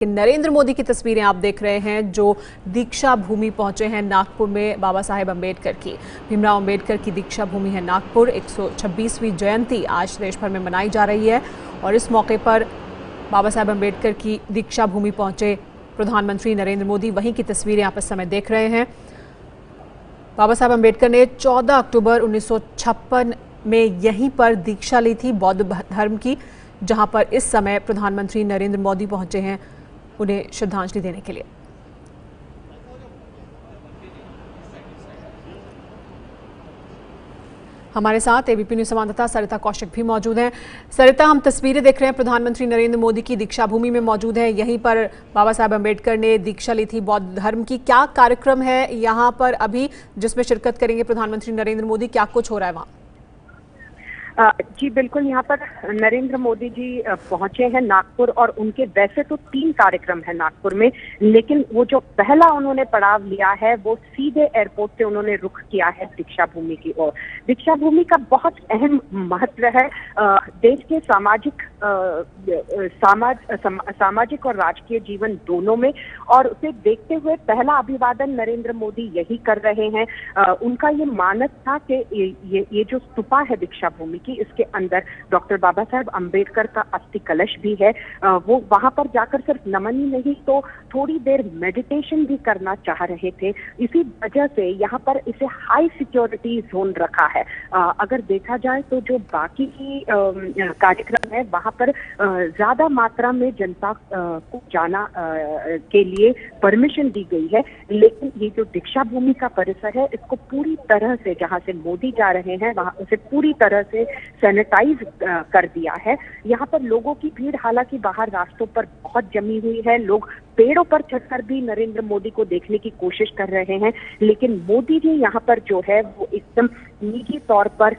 नरेंद्र मोदी की तस्वीरें आप देख रहे हैं जो दीक्षा भूमि पहुंचे हैं नागपुर में बाबा साहेब अम्बेडकर की। भीमराव अम्बेडकर की दीक्षा भूमि है नागपुर। 126वीं जयंती आज देश भर में मनाई जा रही है और इस मौके पर बाबा साहेब अम्बेडकर की दीक्षा भूमि पहुंचे प्रधानमंत्री नरेंद्र मोदी। वहीं की तस्वीरें आप इस समय देख रहे हैं। बाबा साहेब अम्बेडकर ने 14 अक्टूबर 1956 में यहीं पर दीक्षा ली थी बौद्ध धर्म की, जहां पर इस समय प्रधानमंत्री नरेंद्र मोदी पहुंचे हैं उन्हें श्रद्धांजलि देने के लिए। हमारे साथ एबीपी न्यूज संवाददाता सरिता कौशिक भी मौजूद हैं। सरिता, हम तस्वीरें देख रहे हैं प्रधानमंत्री नरेंद्र मोदी की दीक्षा भूमि में मौजूद हैं। यहीं पर बाबा साहेब अम्बेडकर ने दीक्षा ली थी बौद्ध धर्म की। क्या कार्यक्रम है यहाँ पर अभी जिसमें शिरकत करेंगे प्रधानमंत्री नरेंद्र मोदी? क्या कुछ हो रहा है वहाँ? जी बिल्कुल, यहाँ पर नरेंद्र मोदी जी पहुंचे हैं नागपुर और उनके वैसे तो 3 कार्यक्रम है नागपुर में, लेकिन वो जो पहला उन्होंने पड़ाव लिया है वो सीधे एयरपोर्ट से उन्होंने रुख किया है दीक्षा भूमि की ओर। दीक्षा भूमि का बहुत अहम महत्व है देश के सामाजिक और राजकीय जीवन दोनों में, और उसे देखते हुए पहला अभिवादन नरेंद्र मोदी यही कर रहे हैं। उनका ये मानस था कि ये जो स्तूपा है दीक्षा भूमि की, इसके अंदर डॉक्टर बाबा साहेब अम्बेडकर का अस्थि कलश भी है। वो वहां पर जाकर सिर्फ नमन ही नहीं तो थोड़ी देर मेडिटेशन भी करना चाह रहे थे। इसी वजह से यहाँ पर इसे हाई सिक्योरिटी जोन रखा है। अगर देखा जाए तो जो बाकी की कार्यक्रम है वहां पर ज्यादा मात्रा में जनता को जाना के लिए परमिशन दी गई है, लेकिन ये जो दीक्षा भूमि का परिसर है इसको पूरी तरह से, जहां से मोदी जा रहे हैं वहां उसे पूरी तरह से सैनिटाइज कर दिया है। यहाँ पर लोगों की भीड़ हालांकि बाहर रास्तों पर बहुत जमी हुई है। लोग पेड़ों पर चढ़कर भी नरेंद्र मोदी को देखने की कोशिश कर रहे हैं, लेकिन मोदी जी यहाँ पर जो है वो एकदम निजी तौर पर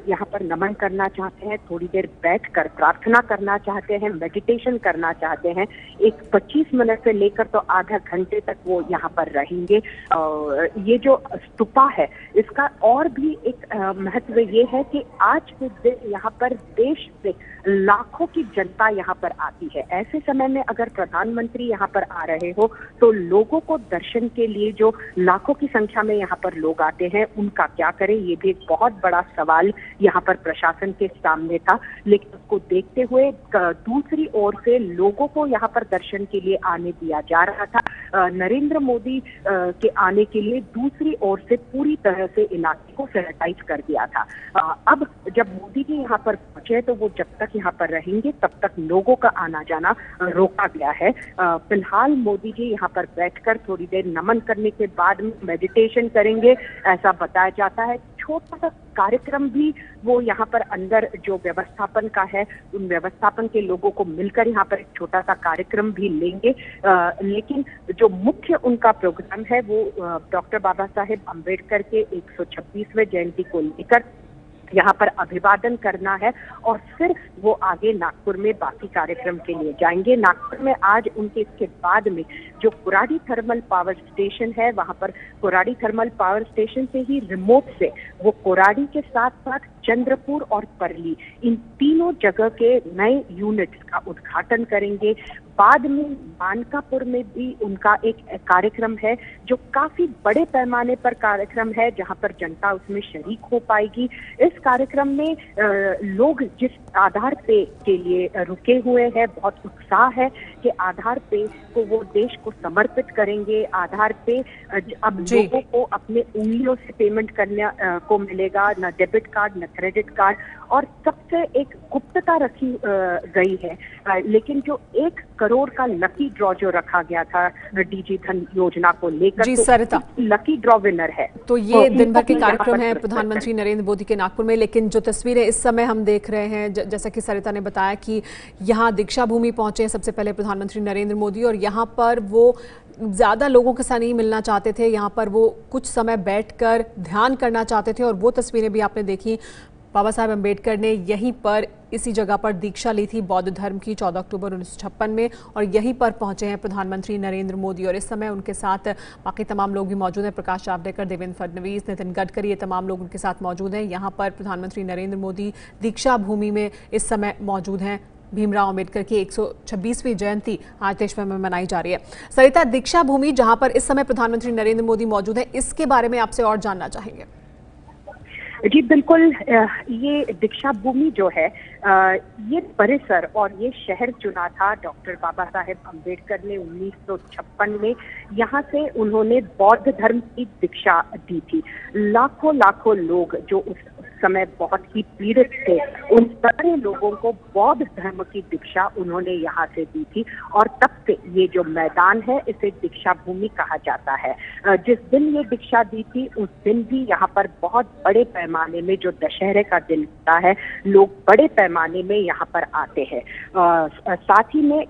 यहाँ पर नमन करना चाहते हैं, थोड़ी देर बैठकर प्रार्थना करना चाहते हैं, मेडिटेशन करना चाहते हैं। एक 25 मिनट से लेकर तो आधा घंटे तक वो यहाँ पर रहेंगे। ये जो स्तूपा है इसका और भी एक महत्व ये है कि आज के दिन यहाँ पर देश से लाखों की जनता यहाँ पर आती है। ऐसे समय में अगर प्रधानमंत्री यहाँ पर आ रहे हो तो लोगों को दर्शन के लिए जो लाखों की संख्या में यहाँ पर लोग आते हैं उनका क्या करें, ये भी एक बहुत बड़ा सवाल यहाँ पर प्रशासन के सामने था। लेकिन उसको देखते हुए दूसरी ओर से लोगों को यहाँ पर दर्शन के लिए आने दिया जा रहा था। नरेंद्र मोदी के आने के लिए दूसरी ओर से पूरी तरह से इलाके को सैनिटाइज कर दिया था। अब जब मोदी जी यहाँ पर पहुंचे तो वो जब तक यहाँ पर रहेंगे तब तक लोगों का आना जाना रोका गया है। फिलहाल मोदी जी यहाँ पर बैठकर थोड़ी देर नमन करने के बाद मेडिटेशन करेंगे, ऐसा बताया जाता है। छोटा सा कार्यक्रम भी वो यहाँ पर अंदर जो व्यवस्थापन का है उन व्यवस्थापन के लोगों को मिलकर यहाँ पर एक छोटा सा कार्यक्रम भी लेंगे। लेकिन जो मुख्य उनका प्रोग्राम है वो डॉक्टर बाबा साहेब अम्बेडकर के 126वें जयंती को लेकर यहाँ पर अभिवादन करना है और फिर वो आगे नागपुर में बाकी कार्यक्रम के लिए जाएंगे। नागपुर में आज उनके इसके बाद में जो कोराडी थर्मल पावर स्टेशन है वहां पर कोराडी थर्मल पावर स्टेशन से ही रिमोट से वो कोराडी के साथ साथ चंद्रपुर और परली इन तीनों जगह के नए यूनिट्स का उद्घाटन करेंगे। बाद में मानकापुर में भी उनका एक कार्यक्रम है जो काफी बड़े पैमाने पर कार्यक्रम है जहां पर जनता उसमें शरीक हो पाएगी। इस कार्यक्रम में लोग जिस आधार पे के लिए रुके हुए हैं, बहुत उत्साह है कि आधार पे को वो देश को समर्पित करेंगे। आधार पे अब लोगों को अपने उंगलियों से पेमेंट करने को मिलेगा, न डेबिट कार्ड न क्रेडिट कार्ड, और सबसे एक गुप्तता रखी गई है। लेकिन जो 1 करोड़ का लकी ड्रॉ जो रखा गया था डिजी धन योजना को लेकर, जी सरिता, लकी ड्रॉ विनर है। तो ये दिन भर के कार्यक्रम है प्रधानमंत्री नरेंद्र मोदी के नागपुर में। लेकिन जो तस्वीरें इस समय हम देख रहे हैं, जैसा कि सरिता ने बताया कि यहाँ दीक्षा भूमि पहुंचे हैं सबसे पहले प्रधानमंत्री नरेंद्र मोदी, और यहाँ पर वो ज़्यादा लोगों के साथ नहीं मिलना चाहते थे। यहाँ पर वो कुछ समय बैठकर ध्यान करना चाहते थे और वो तस्वीरें भी आपने देखी। बाबा साहेब अम्बेडकर ने यहीं पर इसी जगह पर दीक्षा ली थी बौद्ध धर्म की 14 अक्टूबर 1956 में, और यहीं पर पहुंचे हैं प्रधानमंत्री नरेंद्र मोदी। और इस समय उनके साथ बाकी तमाम लोग भी मौजूद हैं। प्रकाश जावड़ेकर, देवेंद्र फडणवीस, नितिन गडकरी, ये तमाम लोग उनके साथ मौजूद हैं। यहाँ पर प्रधानमंत्री नरेंद्र मोदी दीक्षा भूमि में इस समय मौजूद हैं। भीमराव अंबेडकर की 126वीं जयंती आज देश में मनाई जा रही है। सरिता, दीक्षा भूमि जहां पर इस समय प्रधानमंत्री नरेंद्र मोदी मौजूद हैं, इसके बारे में आपसे और जानना चाहेंगे। जी बिल्कुल, ये दीक्षा भूमि जो है, ये परिसर और ये शहर चुना था डॉक्टर बाबा साहेब अम्बेडकर ने 1956 में। यहाँ से उन्होंने बौद्ध धर्म की दीक्षा दी थी। लाखों लाखों लोग जो उस समय बहुत ही पीड़ित थे, उन सारे लोगों को बौद्ध धर्म की दीक्षा उन्होंने यहाँ से दी थी। और तब से ये जो मैदान है, इसे दीक्षा भूमि कहा जाता है। जिस दिन ये दीक्षा दी थी, उस दिन भी यहाँ पर बहुत बड़े पैमाने में, जो दशहरे का दिन होता है, लोग बड़े पैमाने में यहाँ पर आते हैं। साथ ही में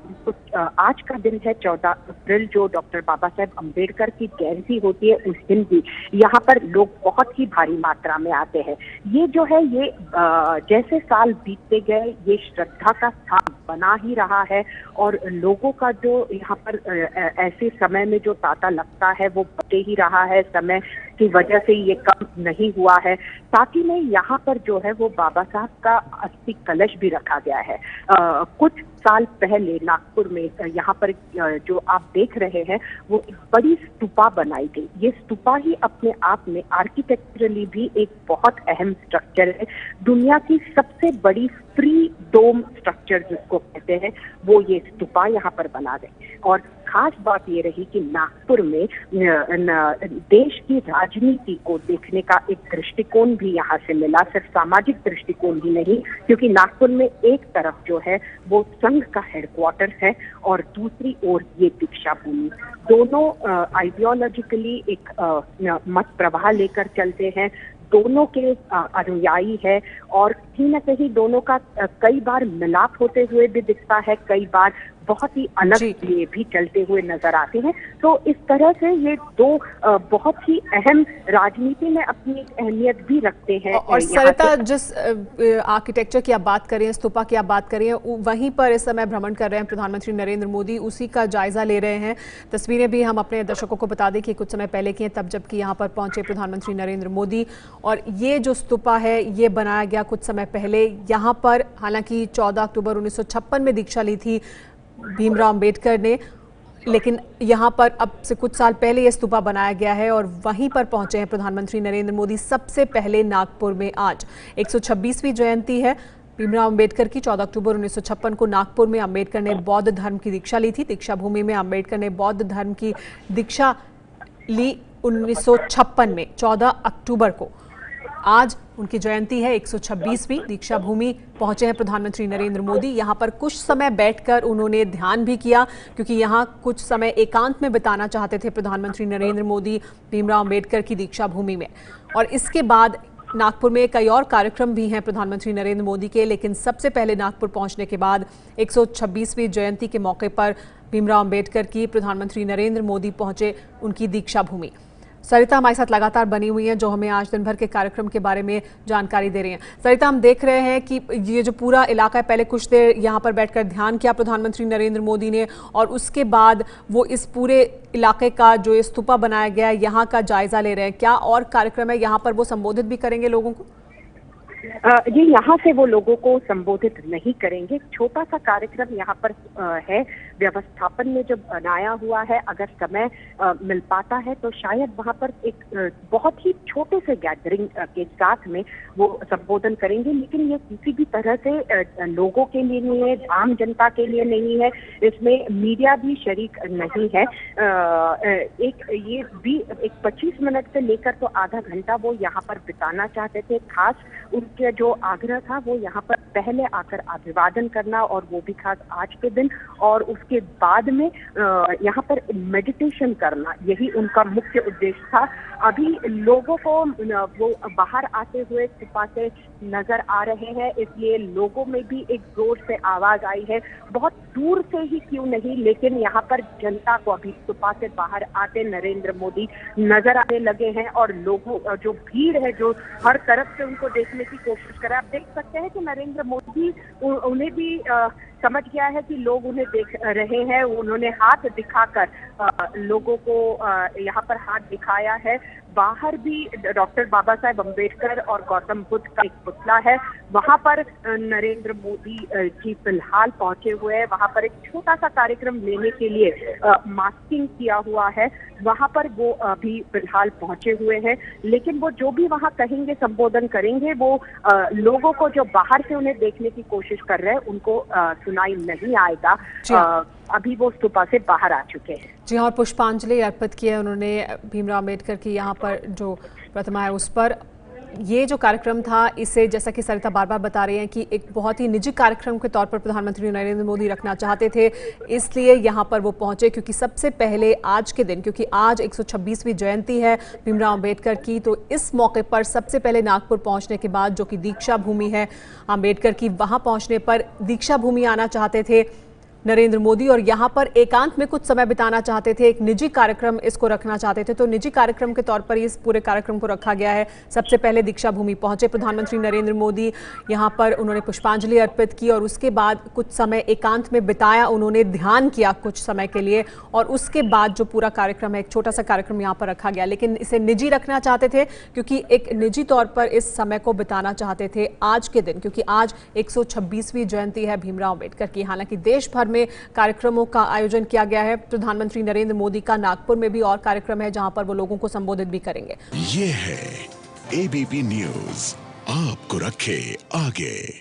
आज का दिन है 14 अप्रैल, जो डॉक्टर बाबा साहेब अम्बेडकर की जयंती होती है, उस दिन भी यहाँ पर लोग बहुत ही भारी मात्रा में आते हैं। ये जो है, ये जैसे साल बीतते गए, ये श्रद्धा का स्थान बना ही रहा है। और लोगों का जो यहाँ पर ऐसे समय में जो तांता लगता है, वो बढ़ते ही रहा है। समय की वजह से ये कम नहीं हुआ है। साथ ही में यहाँ पर जो है, वो बाबा साहब का अस्थि कलश भी रखा गया है। कुछ साल पहले नागपुर में यहाँ पर जो आप देख रहे हैं, वो एक बड़ी स्तूपा बनाई गई। ये स्तूपा ही अपने आप में आर्किटेक्चरली भी एक बहुत अहम स्ट्रक्चर है। दुनिया की सबसे बड़ी फ्री डोम स्ट्रक्चर जिसको कहते हैं, वो ये स्तूपा यहाँ पर बना गए। और खास बात ये रही कि नागपुर में देश की राजनीति को देखने का एक दृष्टिकोण भी यहाँ से मिला। सिर्फ सामाजिक दृष्टिकोण ही नहीं, क्योंकि नागपुर में एक तरफ जो है वो संघ का हेडक्वार्टर है और दूसरी ओर ये दीक्षा भूमि। दोनों आइडियोलॉजिकली एक मत प्रवाह लेकर चलते हैं, दोनों के अनुयायी है। और कहीं न कहीं दोनों का कई बार मिलाप होते हुए भी दिखता है, कई बार बहुत ही अलग लिए भी चलते हुए नजर आते हैं। तो इस तरह से ये दो बहुत ही अहम राजनीति में अपनी अहमियत भी रखते हैं। और सरिता, जिस आर्किटेक्चर की आप बात करें, स्तूपा की आप बात करें, वहीं पर इस समय भ्रमण कर रहे हैं प्रधानमंत्री नरेंद्र मोदी, उसी का जायजा ले रहे हैं। तस्वीरें भी हम अपने दर्शकों को बता दें कि कुछ समय पहले की हैं, तब जबकि यहाँ पर पहुंचे प्रधानमंत्री नरेंद्र मोदी। और ये जो स्तूपा है, ये बनाया गया कुछ समय पहले। यहाँ पर हालांकि 14 अक्टूबर 1956 में दीक्षा ली थी भीमराव अंबेडकर ने, लेकिन यहाँ पर अब से कुछ साल पहले ये स्तूपा बनाया गया है और वहीं पर पहुंचे हैं प्रधानमंत्री नरेंद्र मोदी सबसे पहले नागपुर में। आज 126वीं जयंती है भीमराव अंबेडकर की। 14 अक्टूबर 1956 को नागपुर में अंबेडकर ने बौद्ध धर्म की दीक्षा ली थी। दीक्षा भूमि में अंबेडकर ने बौद्ध धर्म की दीक्षा ली 1956 में 14 अक्टूबर को। आज उनकी जयंती है, 126वीं। दीक्षा भूमि पहुंचे हैं प्रधानमंत्री नरेंद्र मोदी। यहां पर कुछ समय बैठकर उन्होंने ध्यान भी किया, क्योंकि यहां कुछ समय एकांत में बिताना चाहते थे प्रधानमंत्री नरेंद्र मोदी भीमराव अंबेडकर की दीक्षा भूमि में। और इसके बाद नागपुर में कई और कार्यक्रम भी हैं प्रधानमंत्री नरेंद्र मोदी के, लेकिन सबसे पहले नागपुर पहुंचने के बाद 126वीं जयंती के मौके पर भीमराव अंबेडकर की प्रधानमंत्री नरेंद्र मोदी पहुंचे उनकी दीक्षा भूमि। सरिता हमारे साथ लगातार बनी हुई हैं, जो हमें आज दिन भर के कार्यक्रम के बारे में जानकारी दे रही हैं। सरिता, हम देख रहे हैं कि ये जो पूरा इलाका है, पहले कुछ देर यहाँ पर बैठकर ध्यान किया प्रधानमंत्री नरेंद्र मोदी ने, और उसके बाद वो इस पूरे इलाके का जो ये स्तूपा बनाया गया है, यहाँ का जायजा ले रहे हैं। क्या और कार्यक्रम है यहाँ पर, वो संबोधित भी करेंगे लोगों को? ये यहाँ से वो लोगों को संबोधित नहीं करेंगे। छोटा सा कार्यक्रम यहाँ पर है, व्यवस्थापन में जब बनाया हुआ है। अगर समय मिल पाता है तो शायद वहाँ पर एक बहुत ही छोटे से गैदरिंग के साथ में वो संबोधन करेंगे, लेकिन ये किसी भी तरह से लोगों के लिए नहीं है, आम जनता के लिए नहीं है। इसमें मीडिया भी शरीक नहीं है। एक 25 मिनट से लेकर तो आधा घंटा वो यहाँ पर बिताना चाहते थे। खास उनके जो आग्रह था, वो यहाँ पर पहले आकर अभिवादन करना, और वो भी खास आज के दिन, और उसके बाद में यहाँ पर मेडिटेशन करना, यही उनका मुख्य उद्देश्य था। अभी लोगों को वो बाहर आते हुए स्तूपा से नजर आ रहे हैं, इसलिए लोगों में भी एक जोर से आवाज आई है। बहुत दूर से ही क्यों नहीं, लेकिन यहाँ पर जनता को अभी स्तूपा से बाहर आते नरेंद्र मोदी नजर आने लगे हैं। और लोगों जो भीड़ है, जो हर तरफ से उनको देखने की कोशिश करे। आप देख सकते हैं कि नरेंद्र मोदी उन्हें भी समझ गया है कि लोग उन्हें देख रहे हैं। उन्होंने हाथ दिखाकर लोगों को यहाँ पर हाथ दिखाया है। बाहर भी डॉक्टर बाबा साहेब अम्बेडकर और गौतम बुद्ध का एक पुतला है, वहां पर नरेंद्र मोदी जी फिलहाल पहुंचे हुए हैं। वहां पर एक छोटा सा कार्यक्रम लेने के लिए मास्किंग किया हुआ है, वहां पर वो अभी फिलहाल पहुंचे हुए हैं। लेकिन वो जो भी वहां कहेंगे, संबोधन करेंगे, वो लोगों को जो बाहर से उन्हें देखने की कोशिश कर रहे हैं उनको सुनाई नहीं आएगा। अभी वो स्तूपा से बाहर आ चुके हैं। जी हाँ, और पुष्पांजलि अर्पित की है उन्होंने भीमराव अम्बेडकर की यहाँ पर जो प्रतिमा है उस पर। ये जो कार्यक्रम था, इसे जैसा कि सरिता बार बार बता रही हैं कि एक बहुत ही निजी कार्यक्रम के तौर पर प्रधानमंत्री नरेंद्र मोदी रखना चाहते थे, इसलिए यहाँ पर वो पहुंचे। क्योंकि सबसे पहले आज के दिन, क्योंकि आज 126वीं जयंती है भीमराव अम्बेडकर की, तो इस मौके पर सबसे पहले नागपुर पहुंचने के बाद, जो कि दीक्षा भूमि है अम्बेडकर की, वहां पहुंचने पर दीक्षा भूमि आना चाहते थे नरेंद्र मोदी और यहाँ पर एकांत में कुछ समय बिताना चाहते थे। एक निजी कार्यक्रम इसको रखना चाहते थे, तो निजी कार्यक्रम के तौर पर इस पूरे कार्यक्रम को रखा गया है। सबसे पहले दीक्षा भूमि पहुंचे प्रधानमंत्री नरेंद्र मोदी, यहाँ पर उन्होंने पुष्पांजलि अर्पित की और उसके बाद कुछ समय एकांत में बिताया, उन्होंने ध्यान किया कुछ समय के लिए, और उसके बाद जो पूरा कार्यक्रम है, एक छोटा सा कार्यक्रम यहाँ पर रखा गया। लेकिन इसे निजी रखना चाहते थे क्योंकि एक निजी तौर पर इस समय को बिताना चाहते थे आज के दिन, क्योंकि आज 126वीं जयंती है भीमराव अम्बेडकर की। हालांकि देश भर में कार्यक्रमों का आयोजन किया गया है। प्रधानमंत्री नरेंद्र मोदी का नागपुर में भी और कार्यक्रम है जहां पर वो लोगों को संबोधित भी करेंगे। ये है एबीपी न्यूज़, आपको रखे आगे।